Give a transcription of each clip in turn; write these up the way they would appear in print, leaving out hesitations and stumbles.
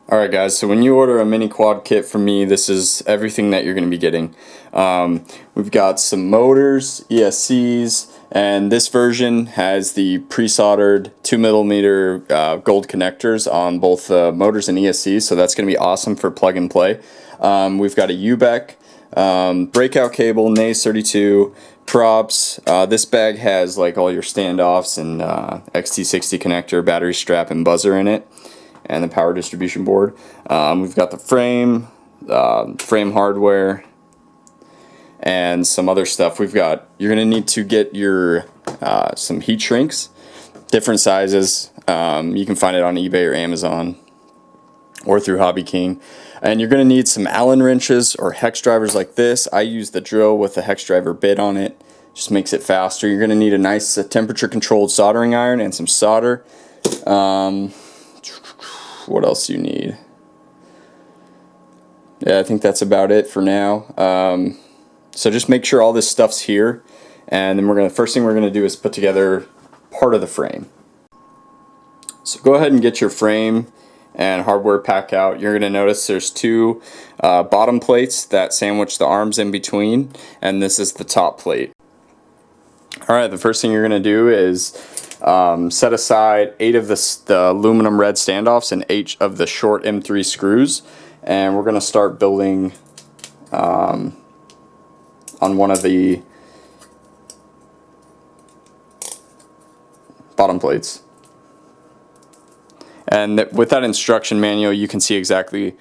Alright guys, so when you order a mini quad kit from me, this is everything that you're going to be getting. We've got some motors, ESCs, and this version has the pre-soldered 2mm gold connectors on both motors and ESCs, so that's going to be awesome for plug and play. We've got a UBEC, breakout cable, NACE 32, props. This bag has like all your standoffs and XT60 connector, battery strap, and buzzer in it, and the power distribution board. We've got the frame hardware, and some other stuff. You're going to need to get your some heat shrinks, different sizes. You can find it on eBay or Amazon or through Hobby King. And you're going to need some Allen wrenches or hex drivers like this. I use the drill with the hex driver bit on it. Just makes it faster. You're going to need a nice temperature controlled soldering iron and some solder. What else do you need? Yeah, I think that's about it for now. So just make sure all this stuff's here, and then first thing we're gonna do is put together part of the frame. So go ahead and get your frame and hardware pack out. You're gonna notice there's two bottom plates that sandwich the arms in between, and this is the top plate. Alright, the first thing you're gonna do is set aside 8 of the aluminum red standoffs and 8 of the short M3 screws, and we're going to start building on one of the bottom plates. And with that instruction manual, you can see exactly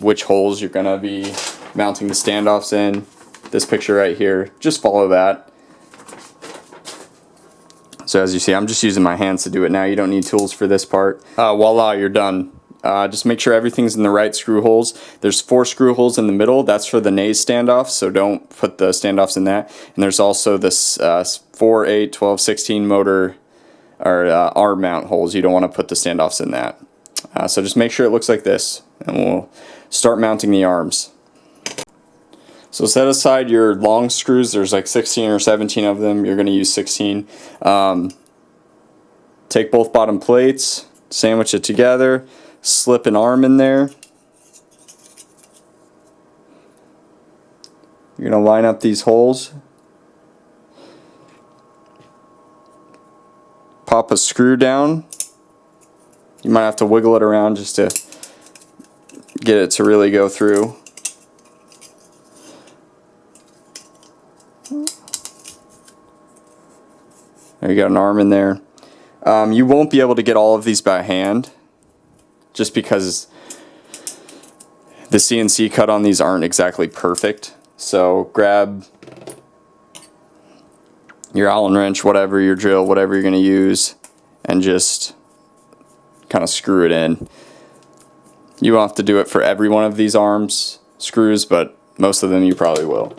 which holes you're going to be mounting the standoffs in. This picture right here, just follow that. So as you see, I'm just using my hands to do it now. You don't need tools for this part. Voila, you're done. Just make sure everything's in the right screw holes. There's 4 screw holes in the middle. That's for the NACE standoffs, so don't put the standoffs in that. And there's also this 4, 8, 12, 16 motor or arm mount holes. You don't want to put the standoffs in that. So just make sure it looks like this, and we'll start mounting the arms. So set aside your long screws. There's like 16 or 17 of them. You're going to use 16. Take both bottom plates, sandwich it together, slip an arm in there. You're going to line up these holes. Pop a screw down. You might have to wiggle it around just to get it to really go through. There you got an arm in there. You won't be able to get all of these by hand just because the CNC cut on these aren't exactly perfect. So grab your Allen wrench, whatever, your drill, whatever you're going to use, and just kind of screw it in. You won't have to do it for every one of these arms screws, but most of them you probably will.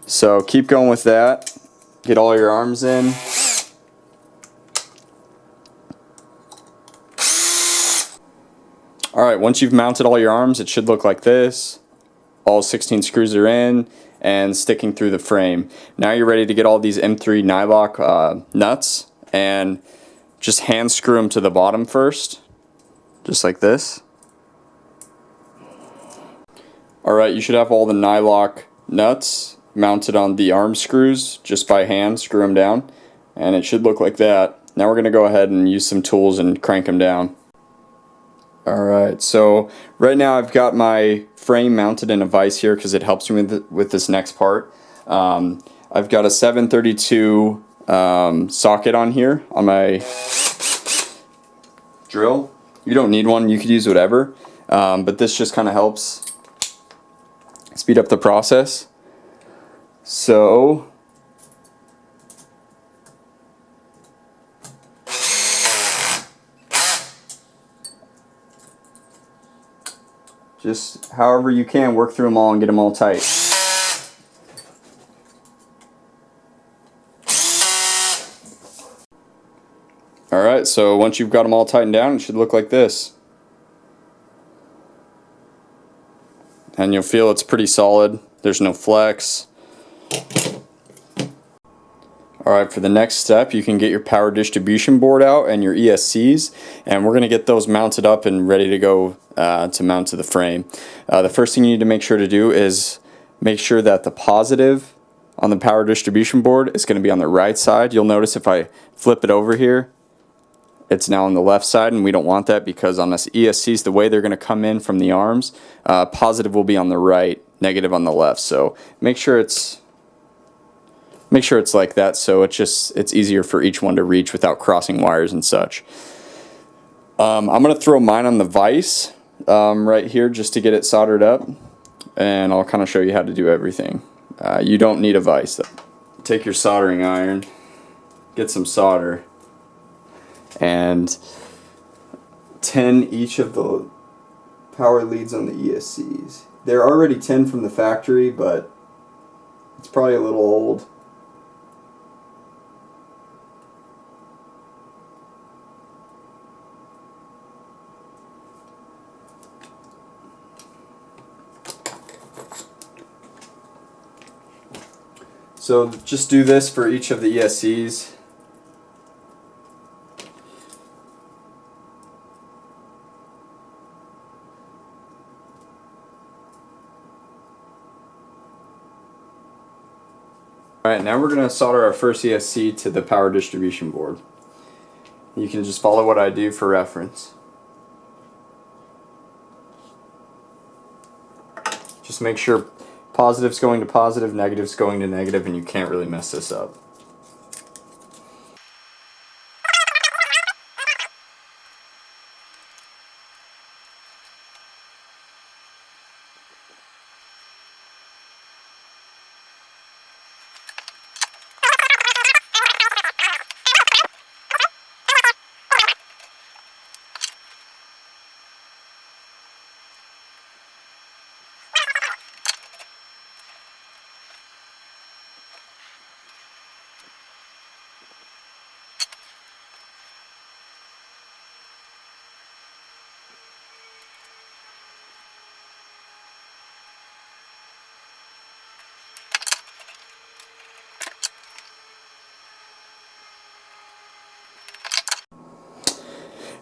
So keep going with that. Get all your arms in. Alright, once you've mounted all your arms, it should look like this. All 16 screws are in and sticking through the frame. Now you're ready to get all these M3 nylock nuts, and just hand screw them to the bottom first, just like this. Alright, you should have all the nylock nuts mounted on the arm screws just by hand. Screw them down, and it should look like that. Now we're going to go ahead and use some tools and crank them down. Alright, so right now I've got my frame mounted in a vise here because it helps me with this next part. I've got a 732 socket on here on my drill. You don't need one, you could use whatever, but this just kind of helps speed up the process. So just however you can, work through them all and get them all tight. Alright, so once you've got them all tightened down, it should look like this. And you'll feel it's pretty solid. There's no flex. Alright, for the next step, you can get your power distribution board out and your ESCs, and we're going to get those mounted up and ready to go to mount to the frame. The first thing you need to make sure to do is make sure that the positive on the power distribution board is going to be on the right side. You'll notice if I flip it over here, it's now on the left side, and we don't want that because on this ESCs, the way they're going to come in from the arms, positive will be on the right, negative on the left. So make sure it's like that, so it's easier for each one to reach without crossing wires and such. I'm going to throw mine on the vise right here just to get it soldered up, and I'll kind of show you how to do everything. You don't need a vise though. Take your soldering iron, get some solder, and tin each of the power leads on the ESCs. They're already tin from the factory, but it's probably a little old. So just do this for each of the ESCs. Alright, now we're going to solder our first ESC to the power distribution board. You can just follow what I do for reference. Just make sure positive's going to positive, negative's going to negative, and you can't really mess this up.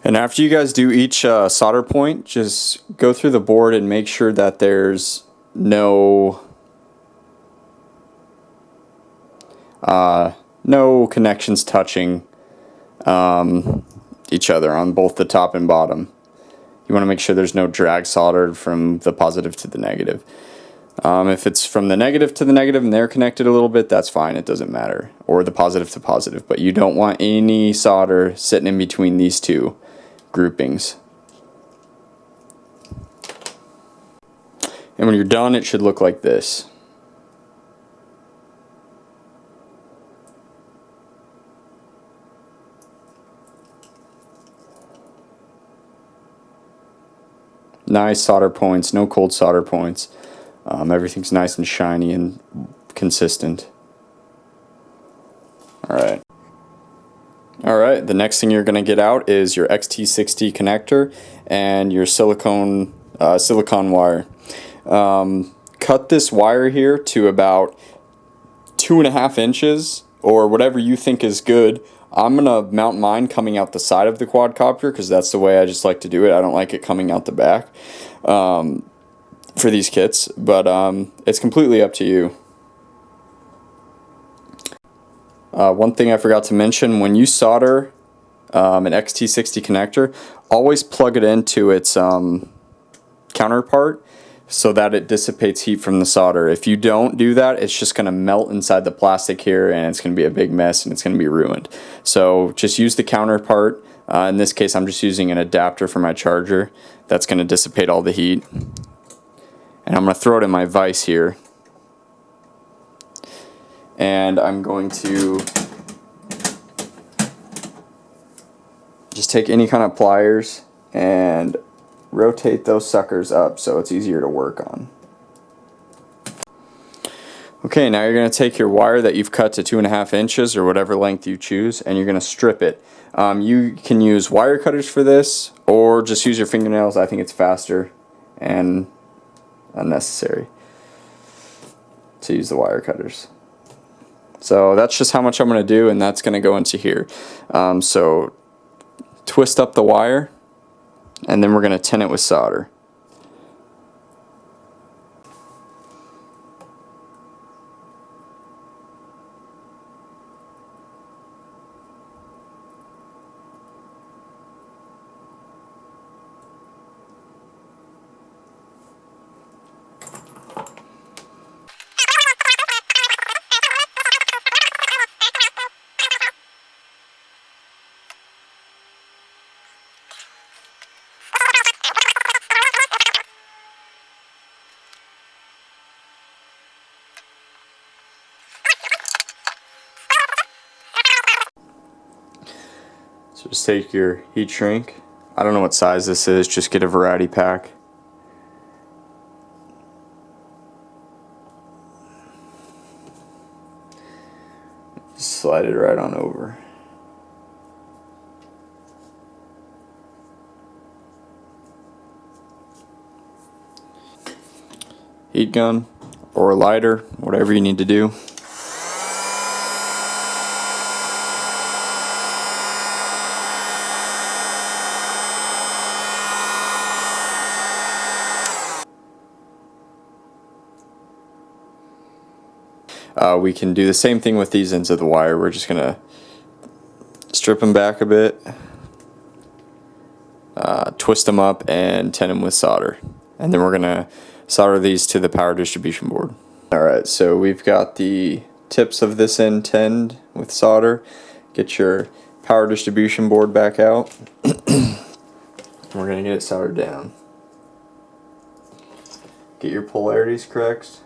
And after you guys do each solder point, just go through the board and make sure that there's no connections touching each other on both the top and bottom. You want to make sure there's no drag soldered from the positive to the negative. If it's from the negative to the negative and they're connected a little bit, that's fine, it doesn't matter. Or the positive to positive, but you don't want any solder sitting in between these two groupings. And when you're done, it should look like this. Nice solder points, no cold solder points. Everything's nice and shiny and consistent. Alright, the next thing you're going to get out is your XT60 connector and your silicone wire. Cut this wire here to about 2.5 inches or whatever you think is good. I'm going to mount mine coming out the side of the quadcopter because that's the way I just like to do it. I don't like it coming out the back for these kits, but it's completely up to you. One thing I forgot to mention, when you solder an XT60 connector, always plug it into its counterpart so that it dissipates heat from the solder. If you don't do that, it's just going to melt inside the plastic here and it's going to be a big mess and it's going to be ruined. So just use the counterpart. In this case, I'm just using an adapter for my charger. That's going to dissipate all the heat. And I'm going to throw it in my vise here. And I'm going to just take any kind of pliers and rotate those suckers up so it's easier to work on. Okay, now you're going to take your wire that you've cut to 2.5 inches or whatever length you choose, and you're going to strip it. You can use wire cutters for this or just use your fingernails. I think it's faster and unnecessary to use the wire cutters. So that's just how much I'm going to do, and that's going to go into here. So twist up the wire, and then we're going to tin it with solder. So just take your heat shrink. I don't know what size this is, just get a variety pack. Just slide it right on over. Heat gun or a lighter, whatever you need to do. We can do the same thing with these ends of the wire. We're just going to strip them back a bit, twist them up, and tin them with solder. And then we're going to solder these to the power distribution board. Alright, so we've got the tips of this end tinned with solder. Get your power distribution board back out. We're going to get it soldered down. Get your polarities correct.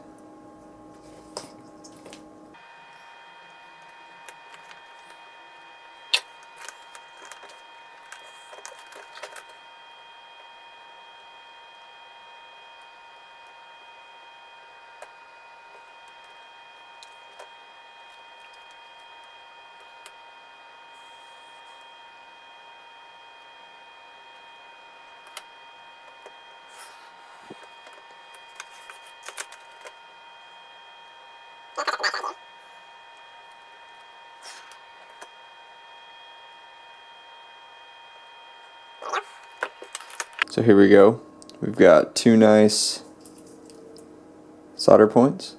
So here we go. We've got two nice solder points.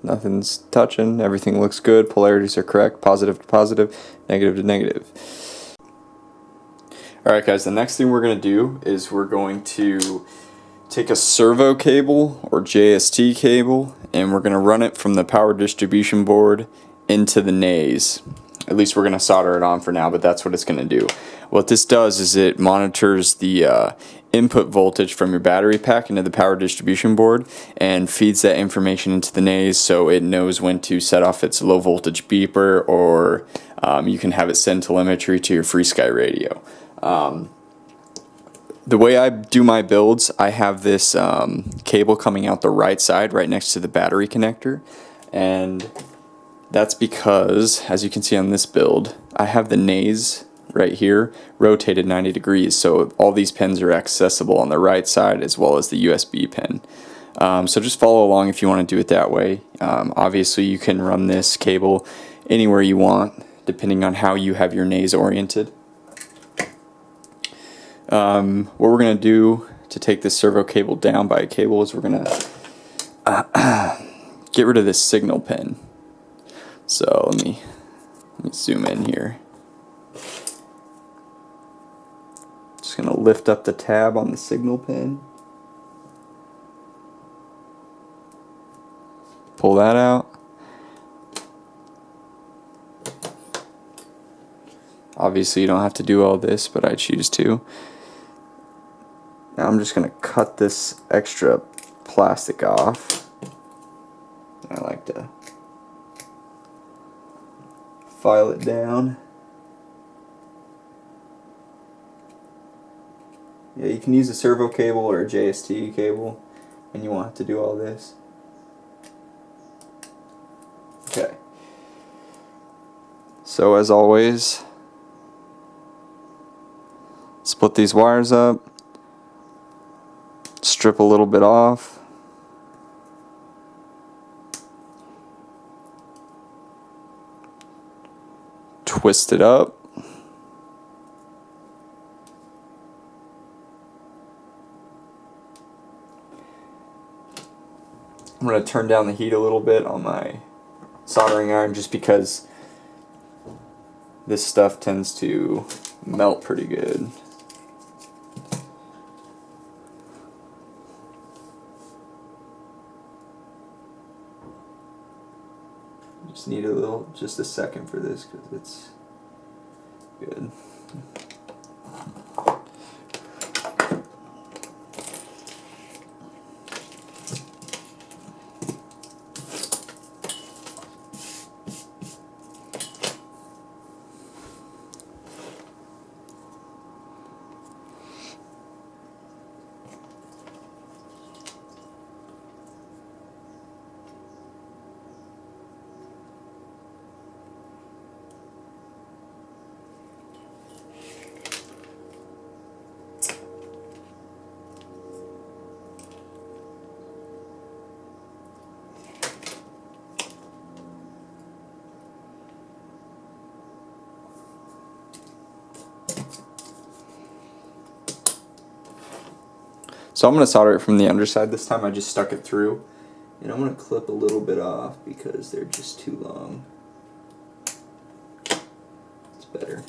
Nothing's touching, everything looks good, polarities are correct, positive to positive, negative to negative. Alright guys, the next thing we're going to do is we're going to take a servo cable or JST cable and we're going to run it from the power distribution board into the naze. At least we're going to solder it on for now, but that's what it's going to do. What this does is it monitors the input voltage from your battery pack into the power distribution board and feeds that information into the naze so it knows when to set off its low voltage beeper, or you can have it send telemetry to your FreeSky radio. The way I do my builds, I have this cable coming out the right side right next to the battery connector, and that's because, as you can see on this build, I have the naze right here rotated 90 degrees, so all these pins are accessible on the right side as well as the USB pin. So just follow along if you want to do it that way. Obviously you can run this cable anywhere you want depending on how you have your naze oriented. What we're going to do to take this servo cable down by a cable is we're going to get rid of this signal pin. So let me zoom in here. Just going to lift up the tab on the signal pin. Pull that out. Obviously you don't have to do all this, but I choose to. Now I'm just going to cut this extra plastic off. I like to file it down. Yeah, you can use a servo cable or a JST cable and you won't have to do all this. Okay. So as always, split these wires up, strip a little bit off, twist it up. I'm going to turn down the heat a little bit on my soldering iron just because this stuff tends to melt pretty good. Just need just a second for this because it's good. So I'm going to solder it from the underside this time. I just stuck it through. And I'm going to clip a little bit off because they're just too long. It's better.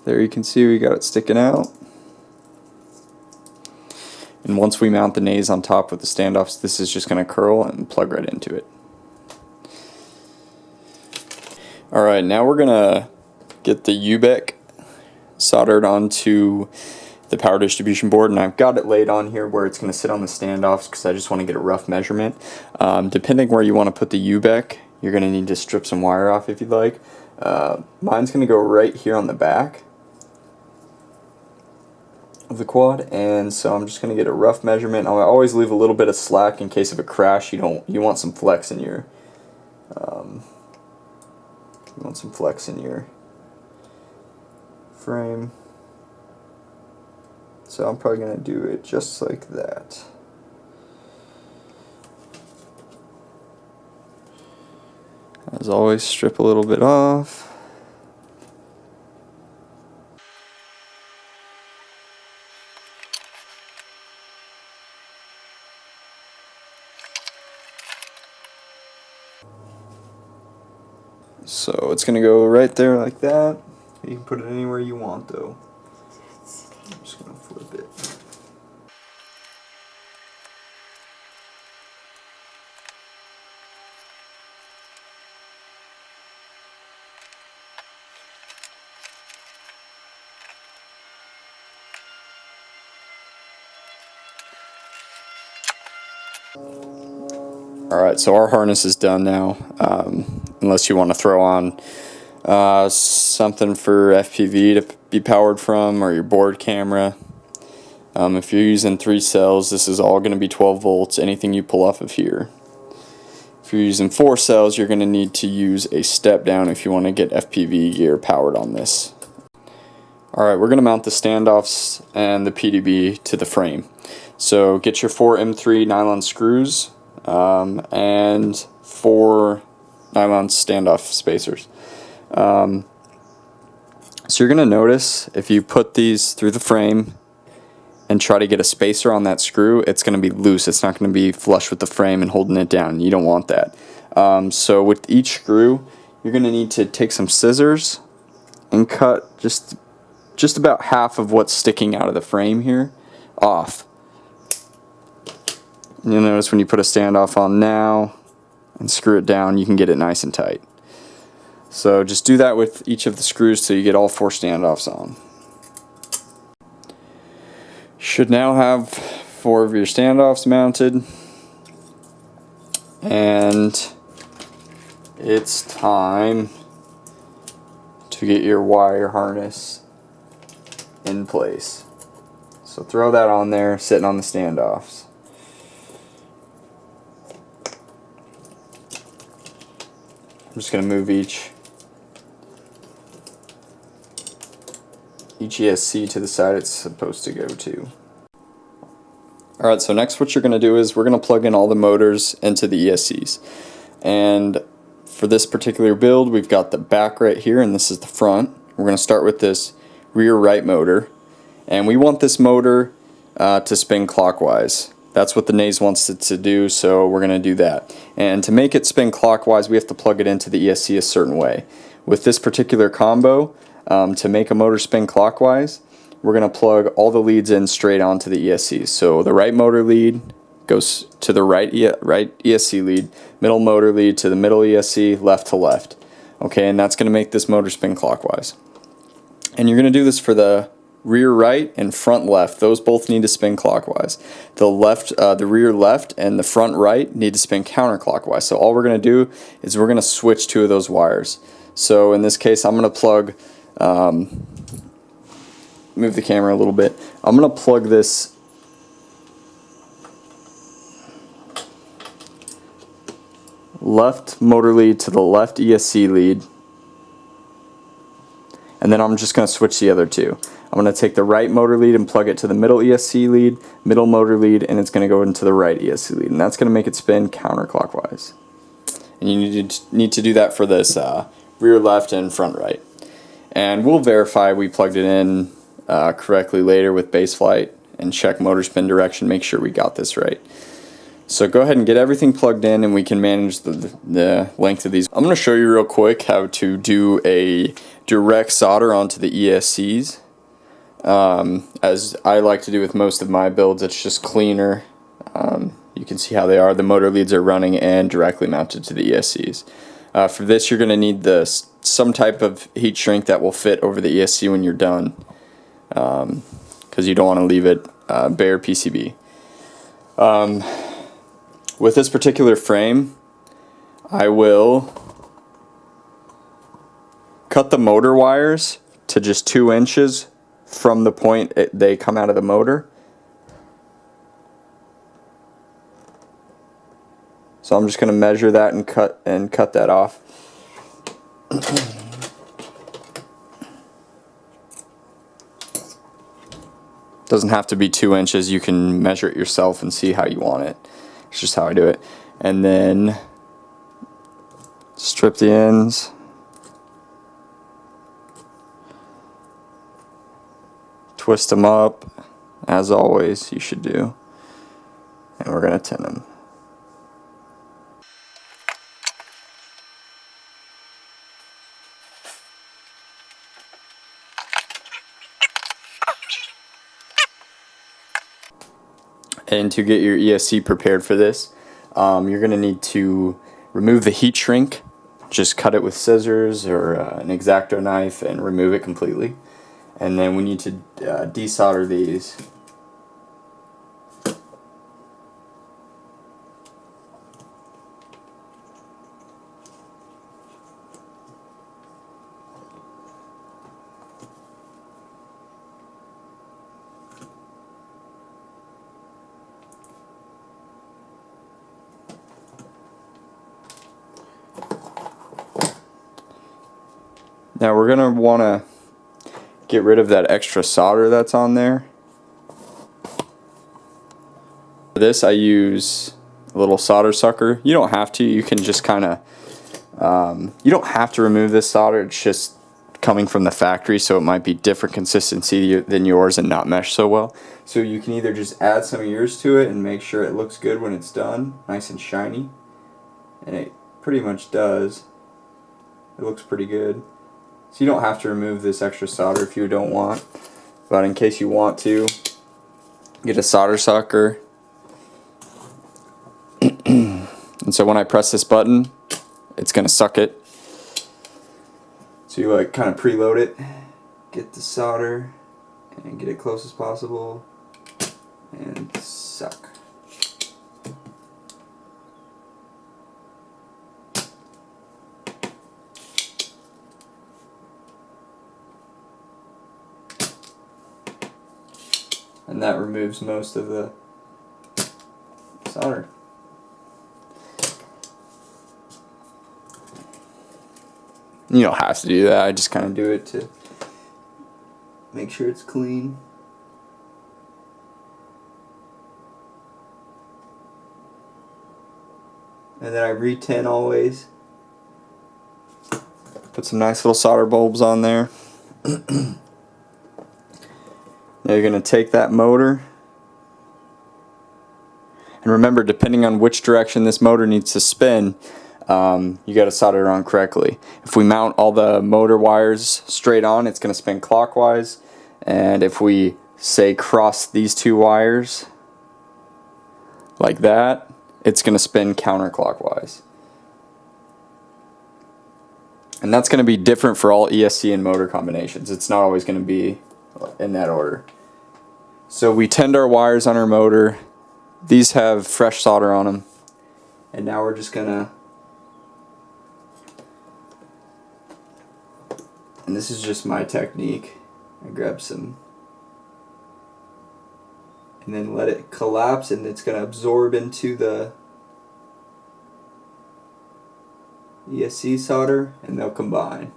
There you can see we got it sticking out. And once we mount the nays on top with the standoffs, this is just going to curl and plug right into it. Alright, now we're going to get the UBEC soldered onto the power distribution board, and I've got it laid on here where it's going to sit on the standoffs because I just want to get a rough measurement. Depending where you want to put the UBEC, you're going to need to strip some wire off if you'd like. Mine's going to go right here on the back of the quad, and so I'm just going to get a rough measurement. I'll always leave a little bit of slack in case of a crash. You want some flex in your frame. So I'm probably going to do it just like that. As always, strip a little bit off. So it's going to go right there like that. You can put it anywhere you want though. I'm just going to flip it. Alright, so our harness is done now, unless you want to throw on something for FPV to be powered from, or your board camera. If you're using 3 cells, this is all going to be 12 volts, anything you pull off of here. If you're using 4 cells, you're going to need to use a step down if you want to get FPV gear powered on this. Alright, we're going to mount the standoffs and the PDB to the frame. So get your 4 M3 nylon screws and 4 nylon standoff spacers. So you're going to notice if you put these through the frame and try to get a spacer on that screw, it's going to be loose. It's not going to be flush with the frame and holding it down. You don't want that. So with each screw, you're going to need to take some scissors and cut just about half of what's sticking out of the frame here off. You'll notice when you put a standoff on now and screw it down, you can get it nice and tight. So just do that with each of the screws till you get all 4 standoffs on. Should now have 4 of your standoffs mounted, and it's time to get your wire harness in place. So throw that on there, sitting on the standoffs. I'm just going to move each ESC to the side it's supposed to go to. Alright, so next what you're going to do is we're going to plug in all the motors into the ESCs. And for this particular build, we've got the back right here, and this is the front. We're going to start with this rear right motor. And we want this motor to spin clockwise. That's what the Naze wants it to do, so we're going to do that. And to make it spin clockwise, we have to plug it into the ESC a certain way. With this particular combo, to make a motor spin clockwise, we're going to plug all the leads in straight onto the ESC. So the right motor lead goes to the right ESC lead, middle motor lead to the middle ESC, left to left. Okay, and that's going to make this motor spin clockwise. And you're going to do this for the rear right and front left. Those both need to spin clockwise. The rear left and the front right need to spin counterclockwise. So all we're going to do is we're going to switch two of those wires. So in this case, I'm going to plug, move the camera a little bit. I'm going to plug this left motor lead to the left ESC lead, and then I'm just going to switch the other two. I'm going to take the right motor lead and plug it to the middle ESC lead, middle motor lead, and it's going to go into the right ESC lead, and that's going to make it spin counterclockwise. And you need to do that for this rear left and front right. And we'll verify we plugged it in correctly later with base flight and check motor spin direction, make sure we got this right. So go ahead and get everything plugged in, and we can manage the length of these. I'm going to show you real quick how to do a direct solder onto the ESCs. As I like to do with most of my builds, it's just cleaner. You can see how they are. The motor leads are running and directly mounted to the ESCs. For this, you're going to need some type of heat shrink that will fit over the ESC when you're done, because you don't want to leave it bare PCB. With this particular frame, I will cut the motor wires to just 2 inches from the point they come out of the motor. So I'm just going to measure that and cut that off. Doesn't have to be 2 inches. You can measure it yourself and see how you want it. It's just how I do it. And then strip the ends. Twist them up, as always you should do. And we're going to tin them. And to get your ESC prepared for this, you're going to need to remove the heat shrink. Just cut it with scissors or an X-Acto knife and remove it completely. And then we need to desolder these. Now we're going to want to get rid of that extra solder that's on there. For this I use a little solder sucker. You don't have to, you can just kind of, you don't have to remove this solder, it's just coming from the factory, so it might be different consistency than yours and not mesh so well. So you can either just add some of yours to it and make sure it looks good when it's done, nice and shiny, and it pretty much does. It looks pretty good. So you don't have to remove this extra solder if you don't want, but in case you want to, get a solder sucker. And so when I press this button, it's going to suck it. So you like kind of preload it, get the solder, and get it close as possible, and suck. and that removes most of the solder. You don't have to do that, I just kind of do it to make sure it's clean. And then I re-tin always. Put some nice little solder bulbs on there. Now you're going to take that motor, and remember, depending on which direction this motor needs to spin, you got to solder it on correctly. If we mount all the motor wires straight on, it's going to spin clockwise, and if we say cross these two wires like that, it's going to spin counterclockwise. And that's going to be different for all ESC and motor combinations. It's not always going to be in that order. So we tend our wires on our motor. These have fresh solder on them. And now we're just going to, and this is just my technique, I grab some and then let it collapse, and it's going to absorb into the ESC solder, and they'll combine.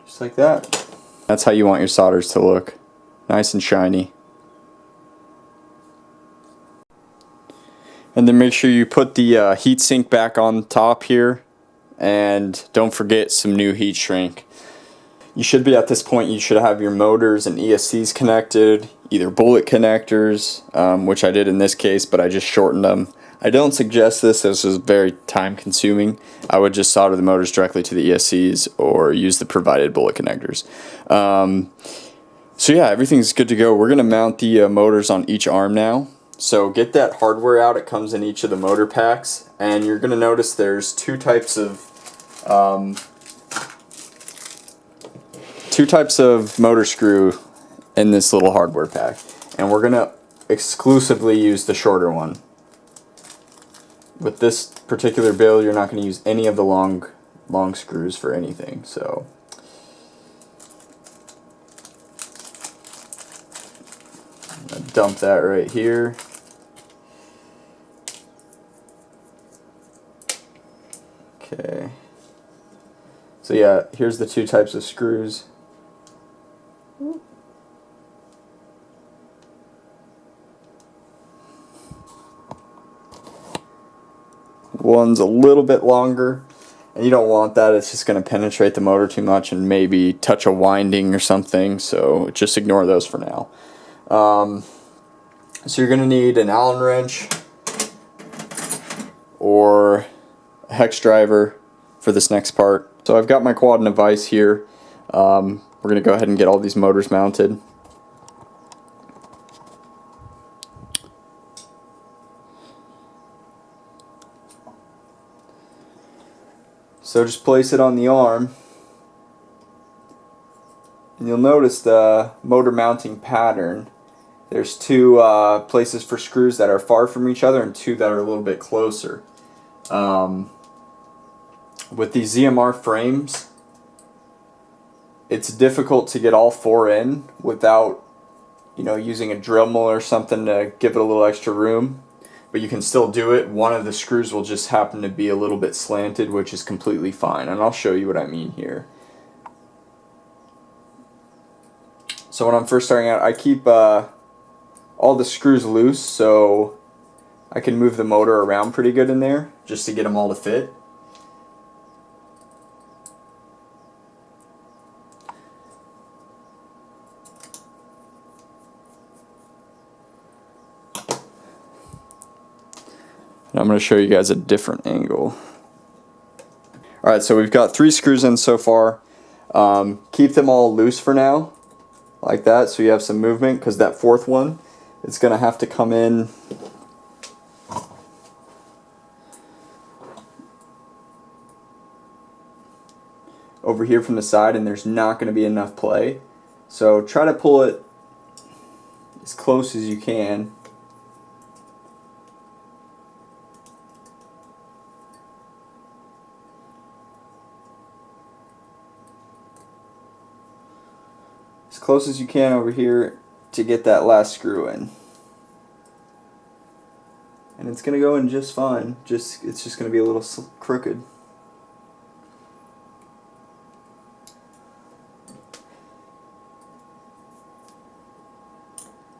Just like that. That's how you want your solders to look. Nice and shiny. And then make sure you put the heat sink back on top here, and don't forget some new heat shrink. You should be, at this point, you should have your motors and ESCs connected, either bullet connectors, which I did in this case, but I just shortened them. I don't suggest this is very time consuming. I would just solder the motors directly to the ESCs or use the provided bullet connectors. So yeah, everything's good to go. We're going to mount the motors on each arm now. So get that hardware out. It comes in each of the motor packs, and you're going to notice there's two types of motor screw in this little hardware pack, and we're going to exclusively use the shorter one. With this particular build, you're not going to use any of the long screws for anything. So I'm going to dump that right here. Okay, so yeah, here's the two types of screws. One's a little bit longer, and you don't want that. It's just going to penetrate the motor too much and maybe touch a winding or something, so just ignore those for now. So you're going to need an Allen wrench or a hex driver for this next part. So I've got my quad in a vise here. We're going to go ahead and get all these motors mounted. So just place it on the arm, and you'll notice the motor mounting pattern. There's two places for screws that are far from each other and two that are a little bit closer. With these ZMR frames, it's difficult to get all four in without, using a Dremel or something to give it a little extra room. But you can still do it. One of the screws will just happen to be a little bit slanted, which is completely fine. And I'll show you what I mean here. So when I'm first starting out, I keep all the screws loose so I can move the motor around pretty good in there just to get them all to fit. And I'm going to show you guys a different angle. Alright, so we've got 3 screws in so far. Keep them all loose for now, like that, so you have some movement, because that fourth one, it's going to have to come in over here from the side, and there's not going to be enough play. So try to pull it as close as you can. As close as you can over here to get that last screw in. And it's going to go in just fine. It's just going to be a little crooked.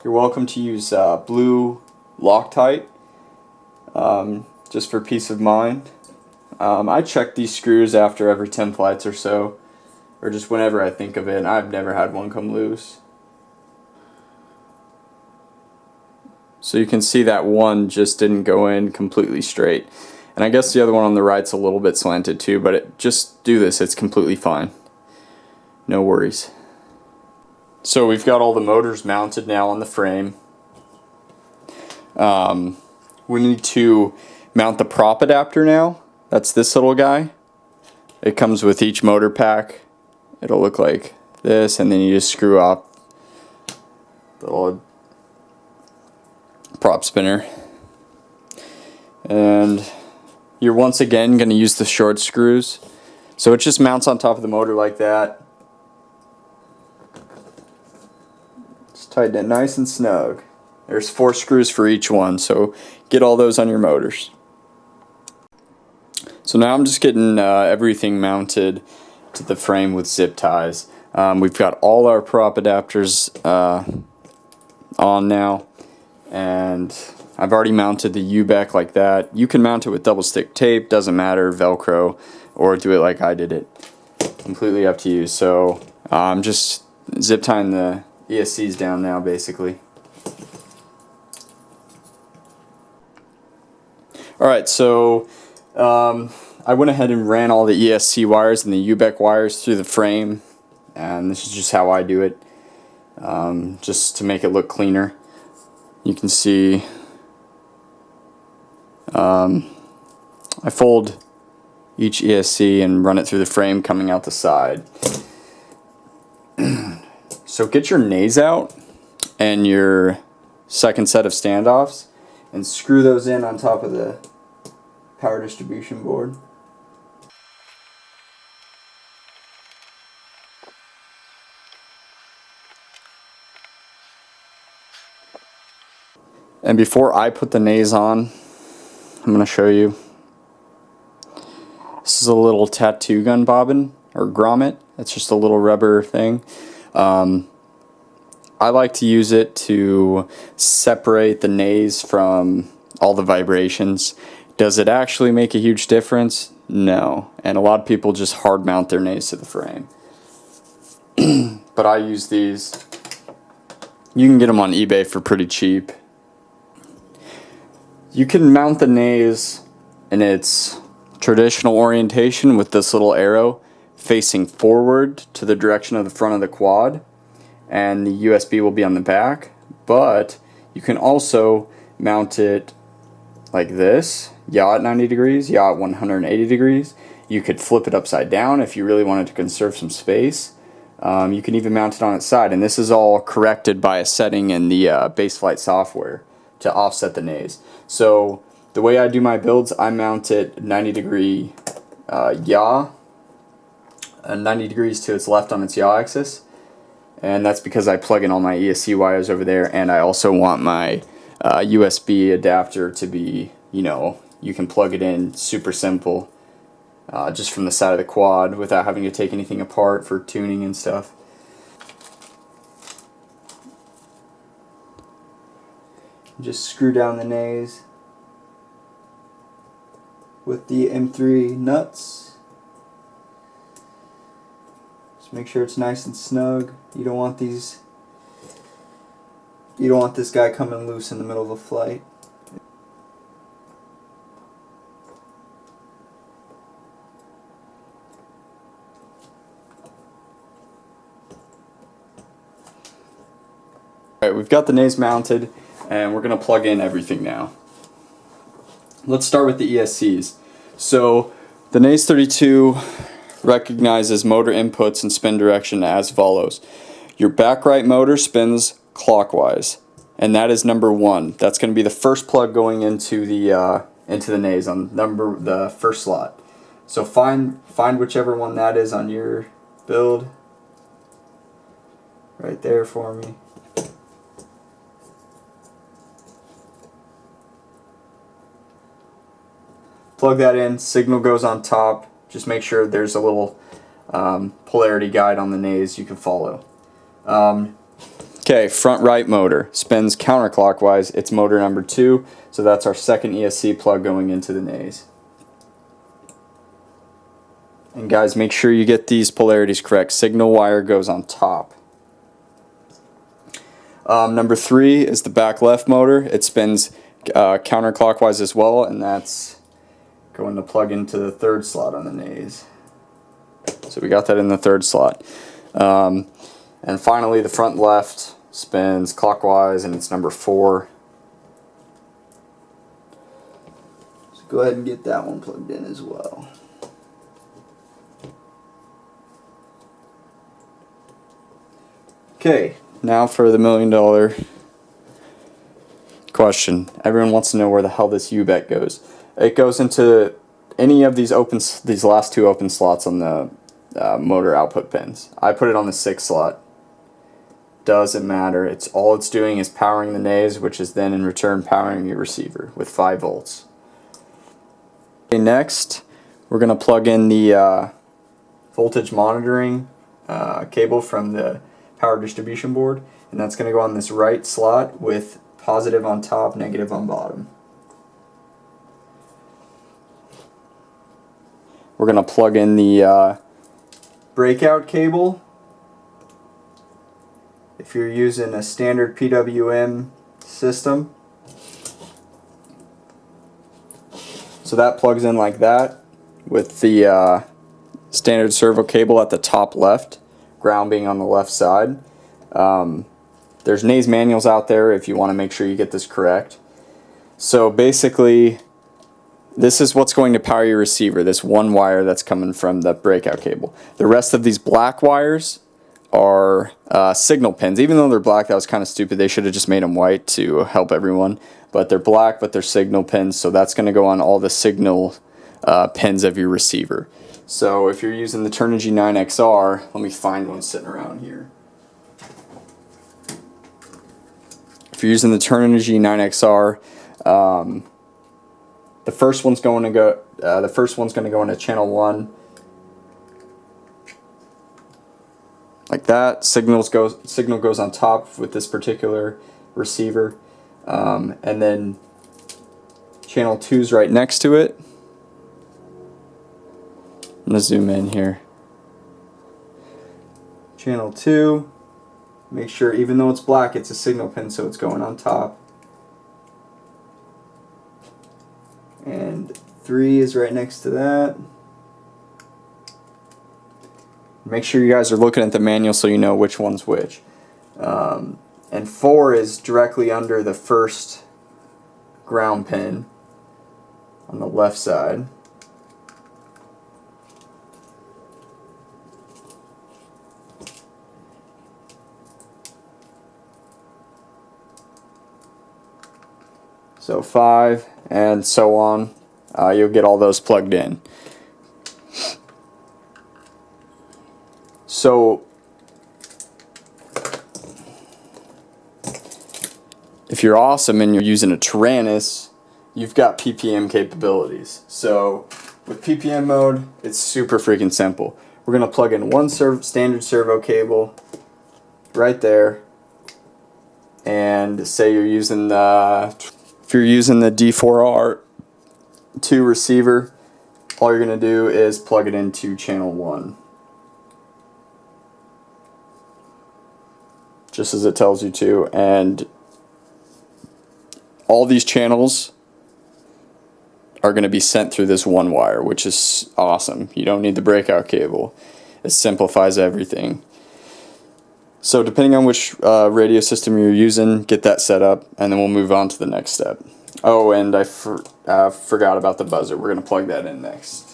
You're welcome to use blue Loctite, just for peace of mind. I check these screws after every 10 flights or so, or just whenever I think of it, and I've never had one come loose. So you can see that one just didn't go in completely straight. And I guess the other one on the right's a little bit slanted too, but just do this, it's completely fine. No worries. So we've got all the motors mounted now on the frame. We need to mount the prop adapter now. That's this little guy. It comes with each motor pack. It'll look like this, and then you just screw up the little prop spinner. And you're once again going to use the short screws. So it just mounts on top of the motor like that. Tighten it nice and snug. There's 4 screws for each one, so get all those on your motors. So now I'm just getting everything mounted to the frame with zip ties. We've got all our prop adapters on now, and I've already mounted the U-back like that. You can mount it with double stick tape, doesn't matter, Velcro, or do it like I did it. Completely up to you. So I'm just zip tying the ESC's down now, basically. Alright, so I went ahead and ran all the ESC wires and the U-back wires through the frame, and this is just how I do it, just to make it look cleaner. You can see I fold each ESC and run it through the frame coming out the side. So get your nays out and your second set of standoffs and screw those in on top of the power distribution board. And before I put the nays on, I'm going to show you. This is a little tattoo gun bobbin, or grommet. It's just a little rubber thing. I like to use it to separate the nays from all the vibrations. Does it actually make a huge difference? No. And a lot of people just hard mount their nays to the frame. But I use these. You can get them on eBay for pretty cheap. You can mount the nays in its traditional orientation with this little arrow facing forward to the direction of the front of the quad, and the USB will be on the back. But you can also mount it like this, yaw at 90 degrees, yaw at 180 degrees. You could flip it upside down if you really wanted to conserve some space. You can even mount it on its side, and this is all corrected by a setting in the Baseflight software to offset the nays. So the way I do my builds, I mount it 90 degree yaw, 90 degrees to its left on its yaw axis, and that's because I plug in all my ESC wires over there, and I also want my USB adapter to be, you know, you can plug it in super simple, just from the side of the quad without having to take anything apart for tuning and stuff. Just screw down the nays with the M3 nuts. Just make sure it's nice and snug. You don't want this guy coming loose in the middle of a flight. Alright, we've got the nays mounted, and we're going to plug in everything now. Let's start with the ESCs. So the NACE 32 recognizes motor inputs and spin direction as follows. Your back right motor spins clockwise. and that is number 1. That's going to be the first plug going into the nays on the first slot. So find whichever one that is on your build right there for me. Plug that in, signal goes on top. Just make sure there's a little polarity guide on the nays you can follow. Okay, front right motor spins counterclockwise. It's motor number 2, so that's our second ESC plug going into the nays. And guys, make sure you get these polarities correct. Signal wire goes on top. Number 3 is the back left motor. It spins counterclockwise as well, and that's going to plug into the 3rd slot on the nays. So we got that in the 3rd slot. And finally, the front left spins clockwise, and it's number 4. So go ahead and get that one plugged in as well. Okay, now for the $1 million question. Everyone wants to know where the hell this U-bet goes. It goes into any of these last 2 open slots on the motor output pins. I put it on the 6th slot. Doesn't matter. All it's doing is powering the nays, which is then in return powering your receiver with 5 volts. Okay, next we're going to plug in the voltage monitoring cable from the power distribution board, and that's going to go on this right slot with positive on top, negative on bottom. We're going to plug in the breakout cable. If you're using a standard PWM system, so that plugs in like that with the standard servo cable at the top left, ground being on the left side. There's nays manuals out there if you want to make sure you get this correct. So basically, this is what's going to power your receiver, this one wire that's coming from the breakout cable. The rest of these black wires are signal pins. Even though they're black, that was kind of stupid. They should have just made them white to help everyone. But they're black, but they're signal pins, so that's going to go on all the signal pins of your receiver. So if you're using the Turnigy 9XR, let me find one sitting around here. If you're using the Turnigy 9XR, the first one's going to go into channel 1, like that. Signal goes on top with this particular receiver, and then channel 2's right next to it. I'm going to zoom in here. Channel 2, make sure even though it's black, it's a signal pin, so it's going on top. And 3 is right next to that. Make sure you guys are looking at the manual so you know which one's which. And 4 is directly under the first ground pin on the left side. So 5 and so on. You'll get all those plugged in. So if you're awesome and you're using a Tyrannus, you've got PPM capabilities. So with PPM mode, it's super freaking simple. We're going to plug in one standard servo cable right there, and say you're using the D4R2 receiver, all you're going to do is plug it into channel 1. Just as it tells you to, and all these channels are going to be sent through this one wire, which is awesome. You don't need the breakout cable. It simplifies everything. So depending on which radio system you're using, get that set up, and then we'll move on to the next step. Oh, and I forgot about the buzzer. We're going to plug that in next.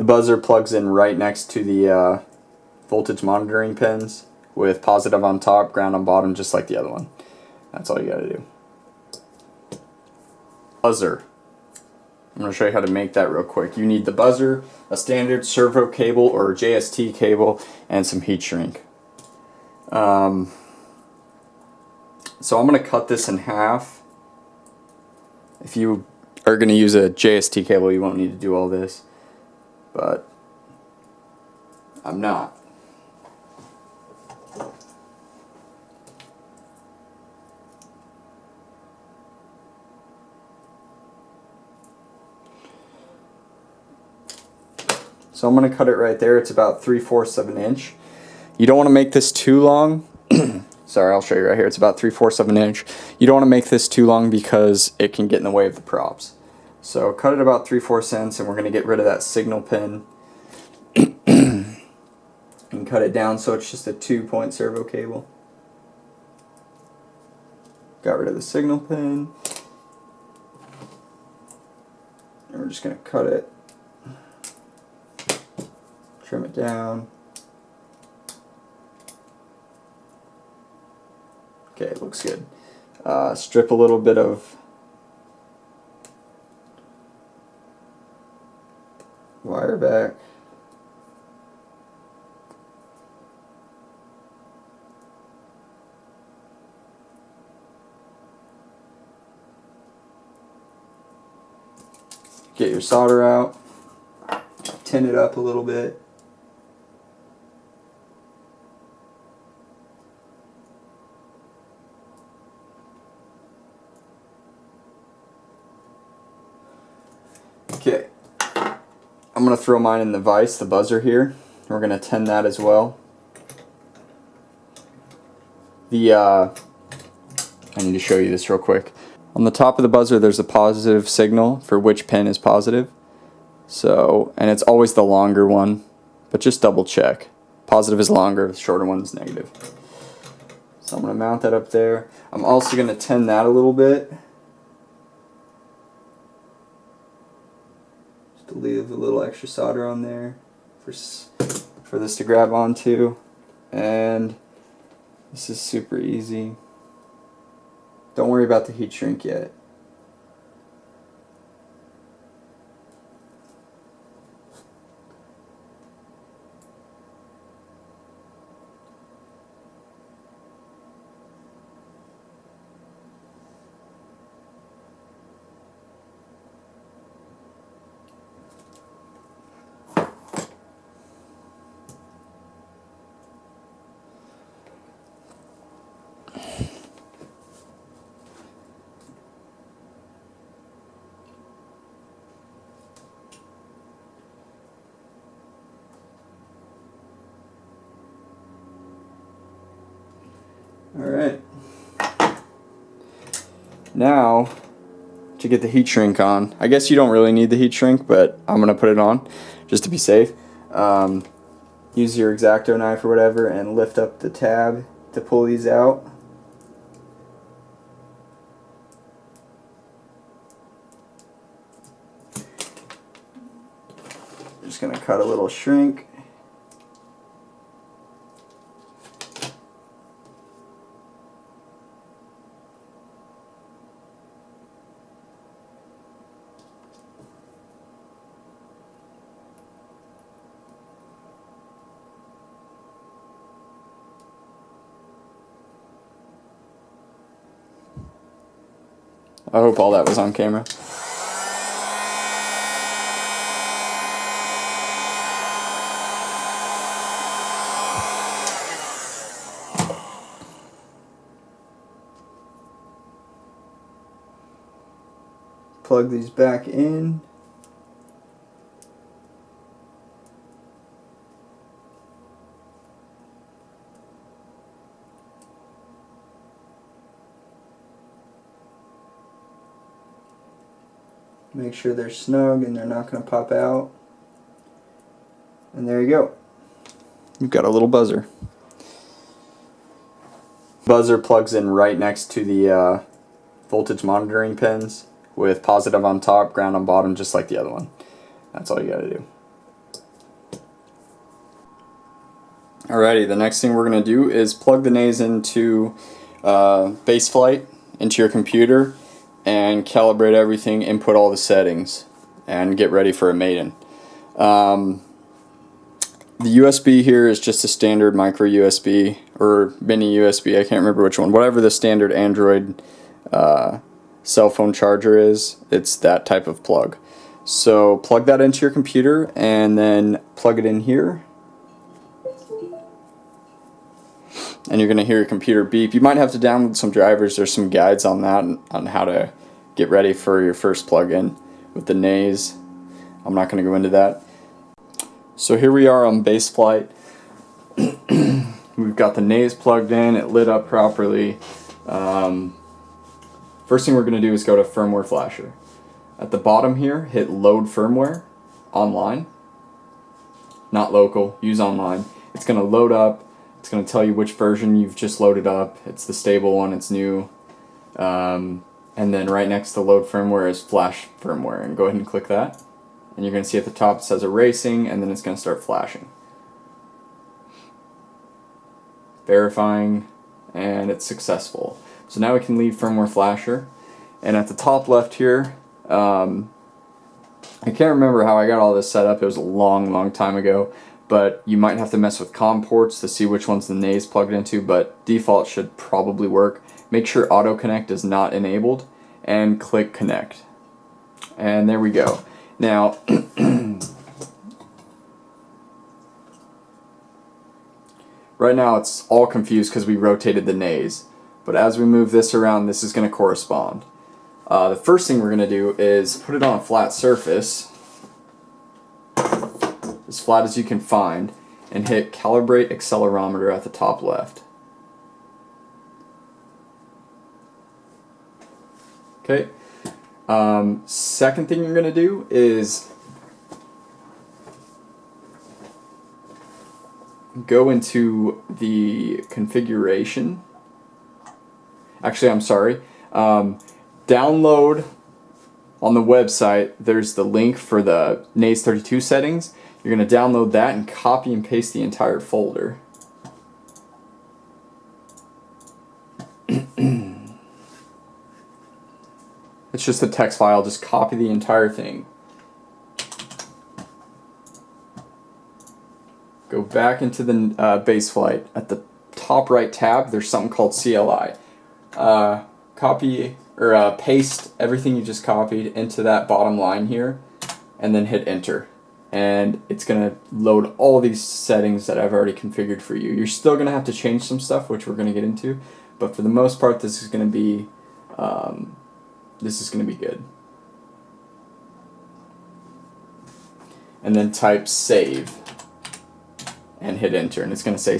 The buzzer plugs in right next to the voltage monitoring pins with positive on top, ground on bottom, just like the other one. That's all you gotta do. Buzzer. I'm going to show you how to make that real quick. You need the buzzer, a standard servo cable or JST cable, and some heat shrink. So I'm going to cut this in half. If you are going to use a JST cable, you won't need to do all this, but I'm not. So I'm going to cut it right there. It's about 3/4 of an inch. You don't want to make this too long. Sorry, I'll show you right here. It's about 3/4 of an inch. You don't want to make this too long because it can get in the way of the props. So cut it about 3/4 inches, and we're going to get rid of that signal pin and cut it down so it's just a 2-point servo cable. Got rid of the signal pin. And we're just going to cut it. Trim it down. Okay, it looks good. Strip a little bit of wire back. Get your solder out. Tin it up a little bit. Okay, I'm going to throw mine in the vise, the buzzer here. We're going to tin that as well. I need to show you this real quick. On the top of the buzzer there's a positive signal for which pin is positive. So, and it's always the longer one, but just double check. Positive is longer, the shorter one is negative. So I'm going to mount that up there. I'm also going to tin that a little bit. To leave a little extra solder on there for this to grab onto, and this is super easy. Don't worry about the heat shrink yet. Alright, now to get the heat shrink on. I guess you don't really need the heat shrink, but I'm going to put it on just to be safe. Use your X-Acto knife or whatever and lift up the tab to pull these out. I'm just going to cut a little shrink. I hope all that was on camera. Plug these back in. Make sure they're snug and they're not going to pop out. And there you go. You've got a little buzzer. Buzzer plugs in right next to the voltage monitoring pins with positive on top, ground on bottom, just like the other one. That's all you got to do. Alrighty, the next thing we're going to do is plug the nays into base flight into your computer and calibrate everything, input all the settings, and get ready for a maiden. The USB here is just a standard micro USB or mini USB, I can't remember which one. Whatever the standard Android cell phone charger is, it's that type of plug. So plug that into your computer and then plug it in here. And you're going to hear your computer beep. You might have to download some drivers. There's some guides on that, on how to get ready for your first plug-in with the nays. I'm not going to go into that. So here we are on base flight. We've got the nays plugged in, it lit up properly. First thing we're going to do is go to firmware flasher. At the bottom here, hit load firmware online. Not local, use online. It's going to load up. It's going to tell you which version you've just loaded up. It's the stable one, it's new. And then right next to load firmware is flash firmware. And go ahead and click that. And you're going to see at the top it says erasing, and then it's going to start flashing. Verifying, and it's successful. So now we can leave firmware flasher. And at the top left here, I can't remember how I got all this set up. It was a long time ago. But you might have to mess with COM ports to see which ones the nays plugged into, but default should probably work. Make sure auto connect is not enabled, and click connect. And there we go. Now, right now it's all confused because we rotated the nays. But as we move this around, this is going to correspond. The first thing we're going to do is put it on a flat surface, as flat as you can find, and hit calibrate accelerometer at the top left. Okay. Second thing you're going to do is go into the configuration. Actually, I'm sorry. Download on the website, there's the link for the nays 32 settings. You're going to download that and copy and paste the entire folder. It's just a text file, just copy the entire thing. Go back into the base flight. At the top right tab, there's something called CLI. Copy or paste everything you just copied into that bottom line here, and then hit enter. And it's going to load all these settings that I've already configured for you. You're still going to have to change some stuff, which we're going to get into, but for the most part, this is going to be good. And then type save and hit enter, and it's going to say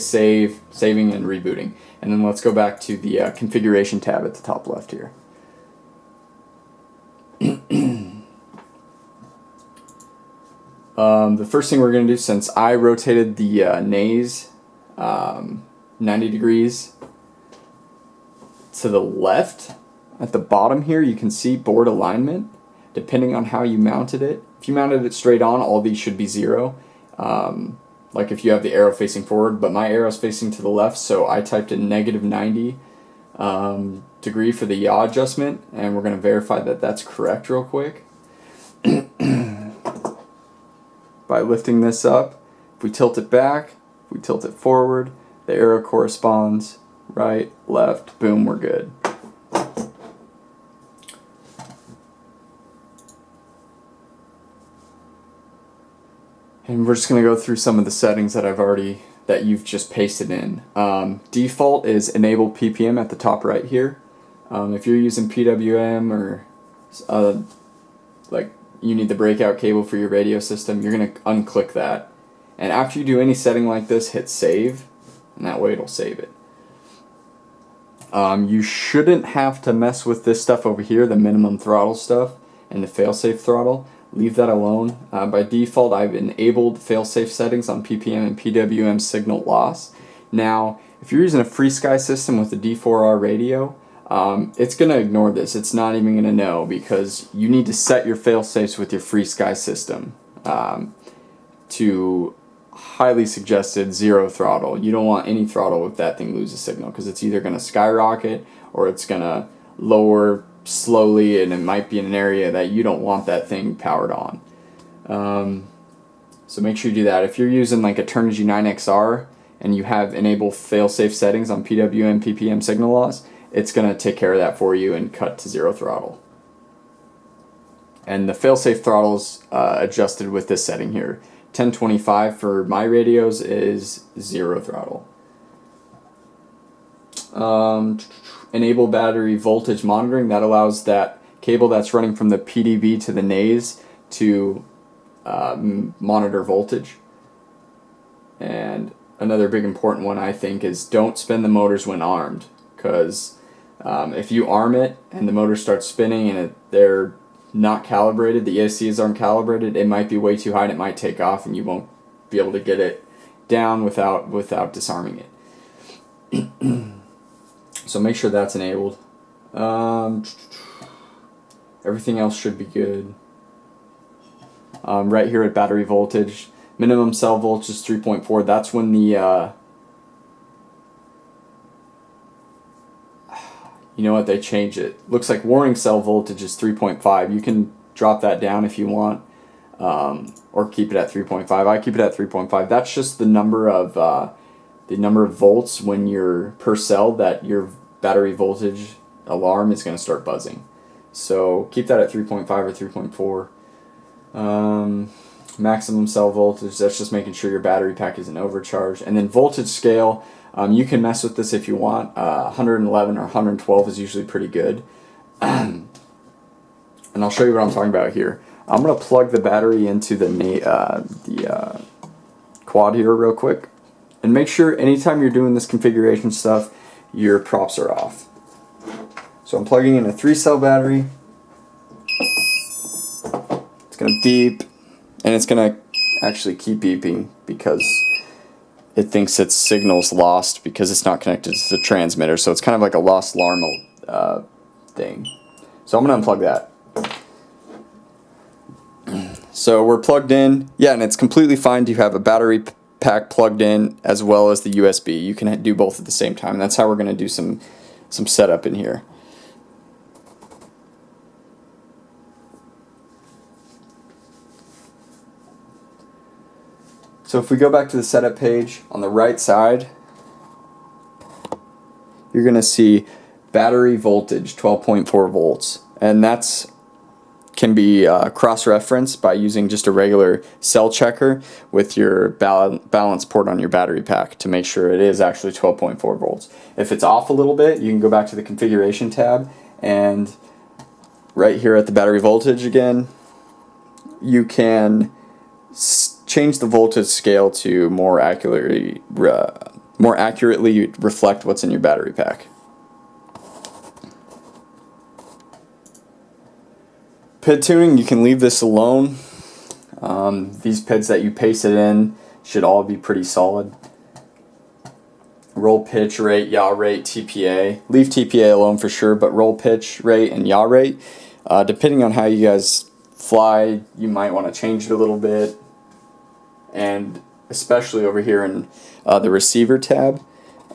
saving and rebooting. And then let's go back to the configuration tab at the top left here. The first thing we're going to do, since I rotated the nays 90 degrees to the left, at the bottom here you can see board alignment. Depending on how you mounted it, if you mounted it straight on, all these should be 0. Like if you have the arrow facing forward, but my arrow's facing to the left, so I typed in -90 degree for the yaw adjustment, and we're going to verify that that's correct real quick. By lifting this up, if we tilt it back, if we tilt it forward, the arrow corresponds, right, left, boom, we're good. And we're just going to go through some of the settings that you've just pasted in. Default is enable PPM at the top right here. If you're using PWM or like you need the breakout cable for your radio system, you're going to unclick that. And after you do any setting like this, hit save, and that way it'll save it. You shouldn't have to mess with this stuff over here, the minimum throttle stuff and the failsafe throttle. Leave that alone. By default, I've enabled failsafe settings on PPM and PWM signal loss. Now, if you're using a FreeSky system with a D4R radio, it's going to ignore this. It's not even going to know, because you need to set your failsafes with your FreeSky system to highly suggested 0 throttle. You don't want any throttle if that thing loses signal, because it's either going to skyrocket or it's going to lower slowly, and it might be in an area that you don't want that thing powered on. So make sure you do that. If you're using like a Turnigy 9XR and you have enable fail-safe settings on PWM, PPM signal loss, it's going to take care of that for you and cut to 0 throttle. And the fail-safe throttle's adjusted with this setting here. 1025 for my radios is 0 throttle. Enable battery voltage monitoring. That allows that cable that's running from the PDB to the naze to monitor voltage. And another big important one, I think, is don't spin the motors when armed, because if you arm it and the motor starts spinning and they're not calibrated, the ESCs aren't calibrated, it might be way too high and it might take off and you won't be able to get it down without disarming it. So make sure that's enabled. Everything else should be good. Right here at battery voltage, minimum cell voltage is 3.4. That's when the you know what, they change it. Looks like warning cell voltage is 3.5. You can drop that down if you want, or keep it at 3.5. I keep it at 3.5. That's just the number of volts when you're per cell that your battery voltage alarm is going to start buzzing. So keep that at 3.5 or 3.4. Maximum cell voltage, that's just making sure your battery pack isn't overcharged. And then voltage scale, you can mess with this if you want. 111 or 112 is usually pretty good. And I'll show you what I'm talking about here. I'm going to plug the battery into the quad here real quick. And make sure anytime you're doing this configuration stuff, your props are off. So I'm plugging in a 3-cell battery. It's going to beep, and it's going to actually keep beeping because it thinks its signal's lost because it's not connected to the transmitter. So it's kind of like a lost alarm thing. So I'm going to unplug that. So we're plugged in. Yeah, and it's completely fine to have a battery pack plugged in as well as the USB. You can do both at the same time. That's how we're going to do some setup in here. So if we go back to the setup page, on the right side, you're going to see battery voltage 12.4 volts, and that's can be cross-referenced by using just a regular cell checker with your balance port on your battery pack to make sure it is actually 12.4 volts. If it's off a little bit, you can go back to the configuration tab, and right here at the battery voltage again, you can change the voltage scale to more accurately reflect what's in your battery pack. PID tuning, you can leave this alone. These PIDs that you pasted in should all be pretty solid. Roll pitch rate, yaw rate, TPA. Leave TPA alone for sure, but roll pitch rate and yaw rate, depending on how you guys fly, you might want to change it a little bit. And especially over here in the receiver tab,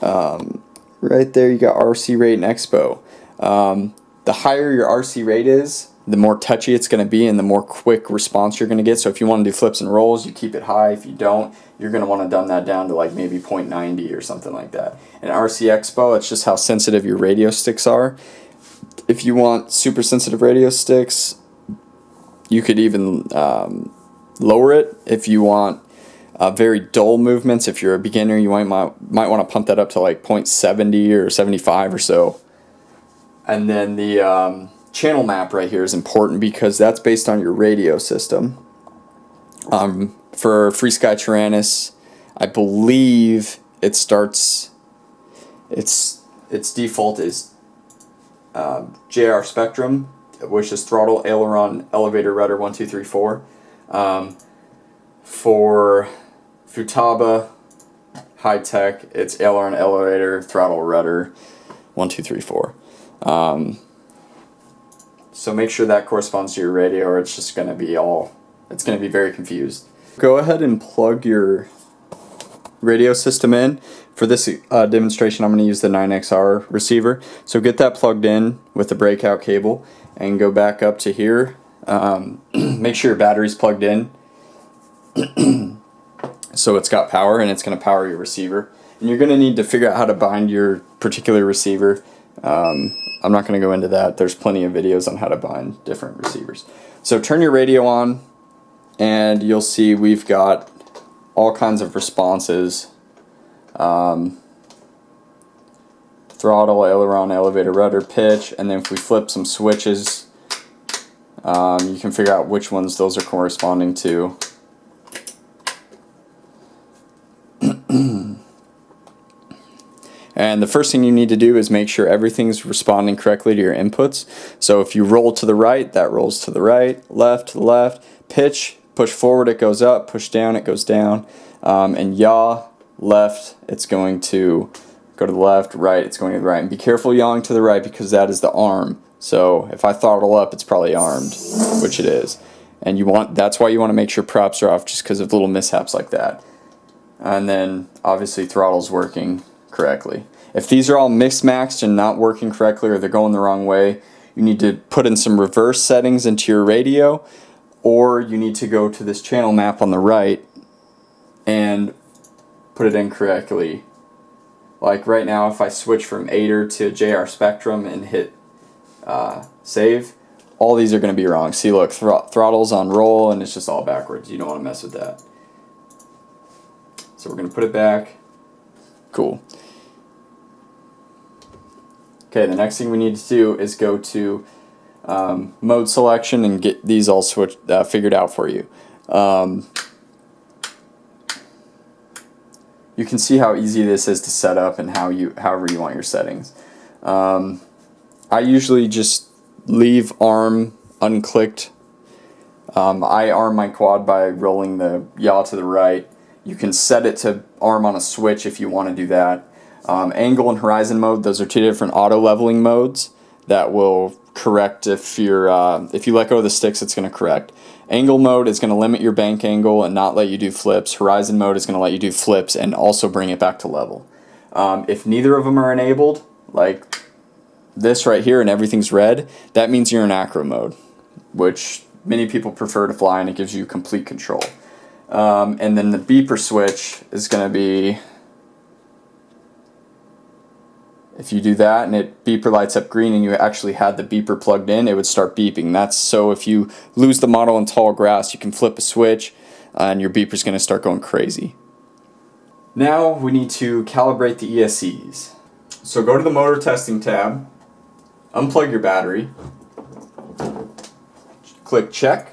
right there you got RC rate and expo. The higher your RC rate is, the more touchy it's going to be and the more quick response you're going to get. So if you want to do flips and rolls, you keep it high. If you don't, you're going to want to dumb that down to like maybe 0.90 or something like that. And RC expo, it's just how sensitive your radio sticks are. If you want super sensitive radio sticks, you could even lower it. If you want very dull movements, if you're a beginner, you might want to pump that up to like 0.70 or 75 or so. And then the channel map right here is important because that's based on your radio system. For Free Sky Tyrannus, I believe it starts, its default is JR Spectrum, which is throttle, aileron, elevator, rudder, 1, 2, 3, 4. For Futaba High Tech, it's aileron, elevator, throttle, rudder, 1, 2, 3, 4. So make sure that corresponds to your radio, or it's just going to be very confused. Go ahead and plug your radio system in. For this demonstration, I'm going to use the 9XR receiver. So get that plugged in with the breakout cable and go back up to here. Make sure your battery's plugged in so it's got power, and it's going to power your receiver. And you're going to need to figure out how to bind your particular receiver. I'm not going to go into that. There's plenty of videos on how to bind different receivers. So turn your radio on, and you'll see we've got all kinds of responses. Throttle, aileron, elevator, rudder, pitch, and then if we flip some switches, you can figure out which ones those are corresponding to. And the first thing you need to do is make sure everything's responding correctly to your inputs. So if you roll to the right, that rolls to the right, left to the left, pitch, push forward, it goes up, push down, it goes down, and yaw, left, it's going to go to the left, right, it's going to the right. And be careful yawing to the right because that is the arm. So if I throttle up, it's probably armed, which it is. And that's why you want to make sure props are off, just because of little mishaps like that. And then obviously throttle's working correctly. If these are all mismatched and not working correctly, or they're going the wrong way, you need to put in some reverse settings into your radio, or you need to go to this channel map on the right and put it in correctly. Like right now, if I switch from Aider to JR Spectrum and hit save, all these are going to be wrong. See, look, throttle's on roll and it's just all backwards. You don't want to mess with that. So we're going to put it back. Cool. Okay, the next thing we need to do is go to mode selection and get these all figured out for you. You can see how easy this is to set up and however you want your settings. I usually just leave arm unclicked. I arm my quad by rolling the yaw to the right. You can set it to arm on a switch if you want to do that. Angle and horizon mode, those are two different auto leveling modes that will correct if you let go of the sticks, it's going to correct. Angle mode is going to limit your bank angle and not let you do flips. Horizon mode is going to let you do flips and also bring it back to level. If neither of them are enabled, like this right here and everything's red, that means you're in acro mode, which many people prefer to fly, and it gives you complete control. And then the beeper switch is going to be, if you do that and it beeper lights up green and you actually had the beeper plugged in, it would start beeping. That's so if you lose the model in tall grass, you can flip a switch and your beeper's going to start going crazy. Now we need to calibrate the ESCs. So go to the motor testing tab, unplug your battery, click check.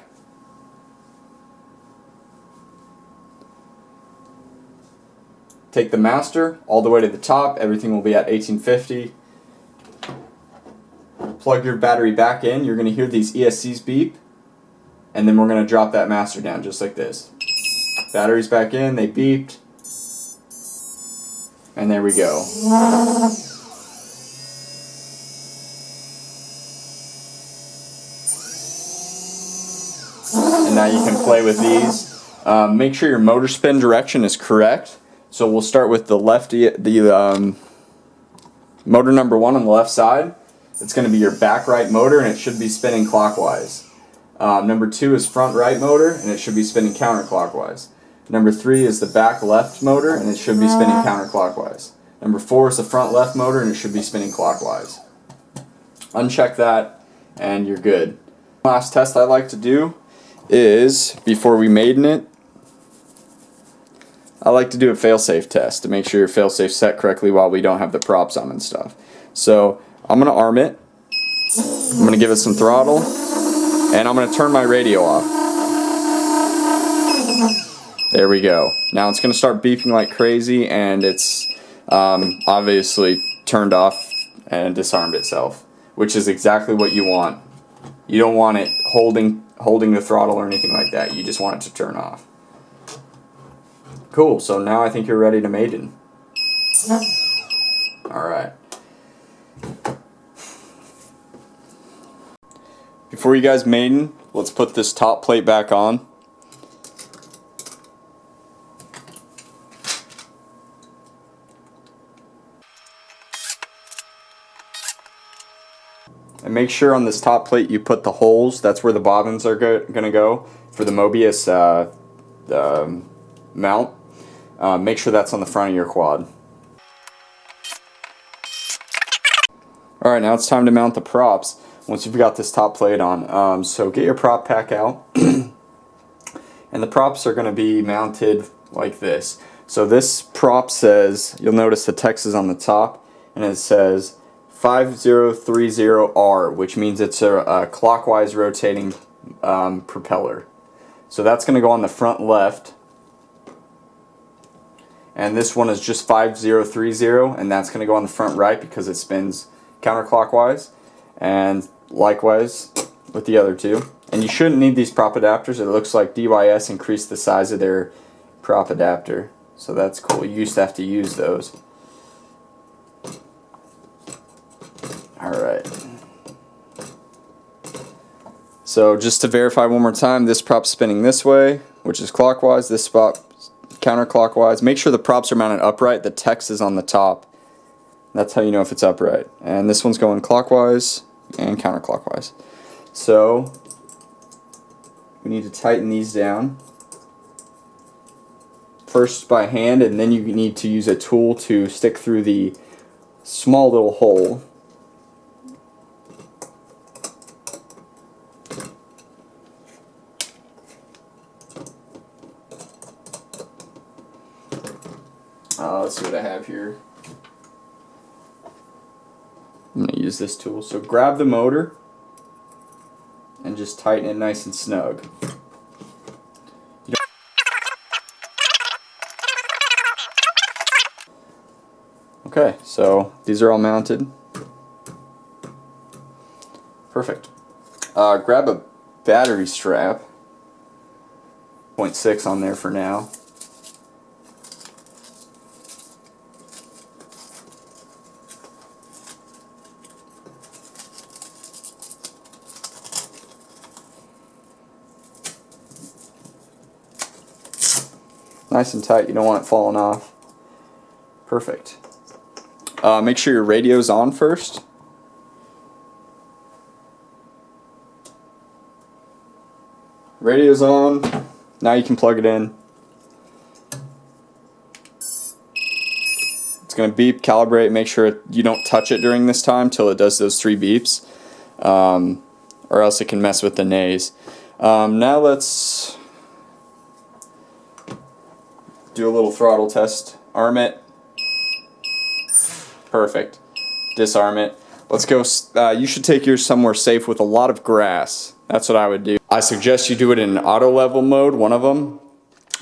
Take the master all the way to the top, everything will be at 1850. Plug your battery back in, you're going to hear these ESCs beep, and then we're going to drop that master down just like this. Battery's back in, they beeped, and there we go. And now you can play with these. Make sure your motor spin direction is correct. So we'll start with the motor number 1 on the left side. It's going to be your back right motor, and it should be spinning clockwise. Number 2 is front right motor, and it should be spinning counterclockwise. Number 3 is the back left motor, and it should be spinning counterclockwise. Number 4 is the front left motor, and it should be spinning clockwise. Uncheck that, and you're good. Last test I like to do is, before we maiden it, I like to do a fail-safe test to make sure your fail-safe set correctly while we don't have the props on and stuff. So I'm going to arm it, I'm going to give it some throttle, and I'm going to turn my radio off. There we go. Now it's going to start beeping like crazy, and it's obviously turned off and disarmed itself, which is exactly what you want. You don't want it holding the throttle or anything like that. You just want it to turn off. Cool, so now I think you're ready to maiden. Alright. Before you guys maiden, let's put this top plate back on. And make sure on this top plate you put the holes. That's where the bobbins are going to go for the Mobius mount. Make sure that's on the front of your quad. Alright, now it's time to mount the props once you've got this top plate on. So get your prop pack out. And the props are going to be mounted like this. So this prop says, you'll notice the text is on the top, and it says 5030R, which means it's a clockwise rotating propeller. So that's going to go on the front left. And this one is just 5030, and that's going to go on the front right because it spins counterclockwise. And likewise with the other two. And you shouldn't need these prop adapters. It looks like DYS increased the size of their prop adapter. So that's cool. You used to have to use those. Alright. So just to verify one more time, this prop's spinning this way, which is clockwise. This prop counterclockwise. Make sure the props are mounted upright. The text is on the top. That's how you know if it's upright. And this one's going clockwise and counterclockwise. So we need to tighten these down. First by hand, and then you need to use a tool to stick through the small little hole. Let's see what I have here. I'm going to use this tool. So grab the motor and just tighten it nice and snug. Okay, so these are all mounted. Perfect. Grab a battery strap. 0.6 on there for now. Nice and tight, you don't want it falling off. Perfect. Make sure your radio's on first. Radio's on. Now you can plug it in. It's going to beep, calibrate, make sure you don't touch it during this time till it does those 3 beeps. Or else it can mess with the nays. Now let's do a little throttle test. Arm it. Perfect. Disarm it. Let's go. You should take yours somewhere safe with a lot of grass. That's what I would do. I suggest you do it in auto level mode, one of them.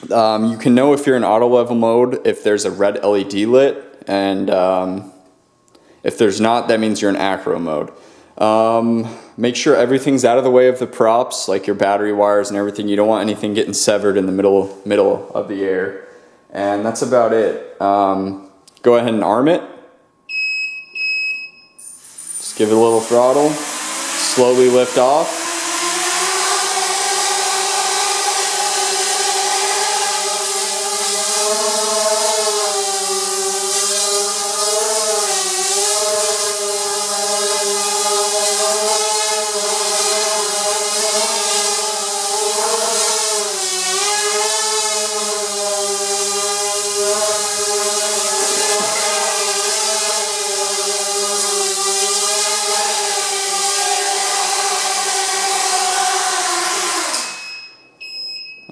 You can know if you're in auto level mode if there's a red LED lit, and if there's not, that means you're in acro mode. Make sure everything's out of the way of the props, like your battery wires and everything. You don't want anything getting severed in the middle of the air. And that's about it. Go ahead and arm it. Just give it a little throttle. Slowly lift off.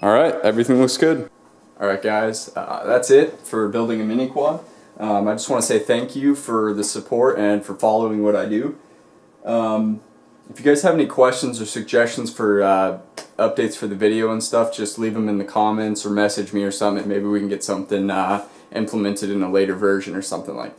Alright, everything looks good. Alright guys, that's it for building a mini quad. I just want to say thank you for the support and for following what I do. If you guys have any questions or suggestions for updates for the video and stuff, just leave them in the comments or message me or something. Maybe we can get something implemented in a later version or something like that.